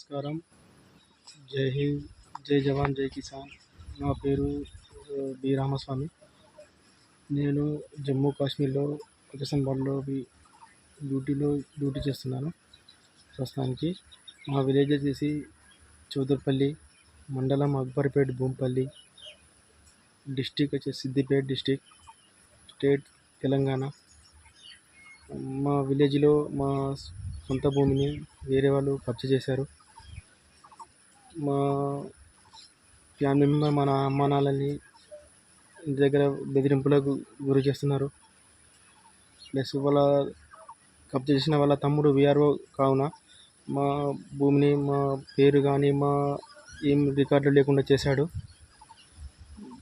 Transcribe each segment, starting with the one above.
నమస్కారం. జై హింద్, జై జవాన్, జై కిసాన్. నా పేరు బి రామస్వామి. నేను జమ్మూ కాశ్మీర్లో పాకిస్తాన్లో డ్యూటీ చేస్తున్నాను ప్రస్తుతానికి. మా విలేజ్ వచ్చేసి చౌదర్పల్లి, మండలం అక్బర్పేట్, భూంపల్లి, డిస్టిక్ వచ్చేసి సిద్దిపేట డిస్టిక్, స్టేట్ తెలంగాణ. మా విలేజ్లో మా సొంత భూమిని వేరే వాళ్ళు కబ్జా చేశారు. మా ఫ్యామిలీ మెంబర్ మన అమ్మ నాన్నని ఇంటి దగ్గర బెదిరింపులకు గురి చేస్తున్నారు. ప్లస్ వాళ్ళ కబ్జా చేసిన వాళ్ళ తమ్ముడు విఆర్ఓ కావున మా భూమిని, మా పేరు కానీ మా ఏం రికార్డు లేకుండా చేశాడు.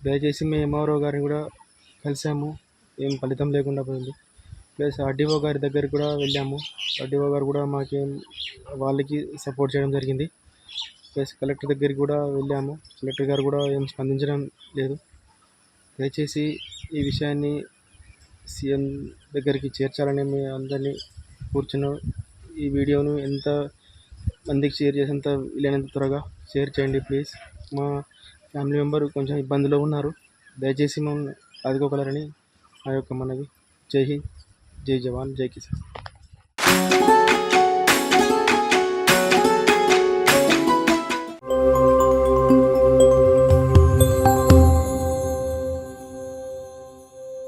దయచేసి మేము ఎంఆర్ఓ గారిని కూడా కలిసాము, ఏం ఫలితం లేకుండా పోయింది. ప్లస్ ఆర్డీఓ గారి దగ్గరికి కూడా వెళ్ళాము. ఆర్డీఓ గారు కూడా మాకేం వాళ్ళకి సపోర్ట్ చేయడం జరిగింది. ప్లస్ కలెక్టర్ దగ్గరికి కూడా వెళ్ళాము. కలెక్టర్ గారు కూడా ఏం స్పందించడం లేదు. దయచేసి ఈ విషయాన్ని సీఎం దగ్గరికి చేర్చాలని మీ అందరినీ కూర్చున్నాం. ఈ వీడియోను ఎంత మందికి షేర్ చేసేంత వీలైనంత త్వరగా షేర్ చేయండి ప్లీజ్. మా ఫ్యామిలీ మెంబర్ కొంచెం ఇబ్బందిలో ఉన్నారు. దయచేసి మమ్మల్ని ఆదుకోగలరని నా యొక్క మనవి. జై హింద్, జై జవాన్, జై కిసాన్.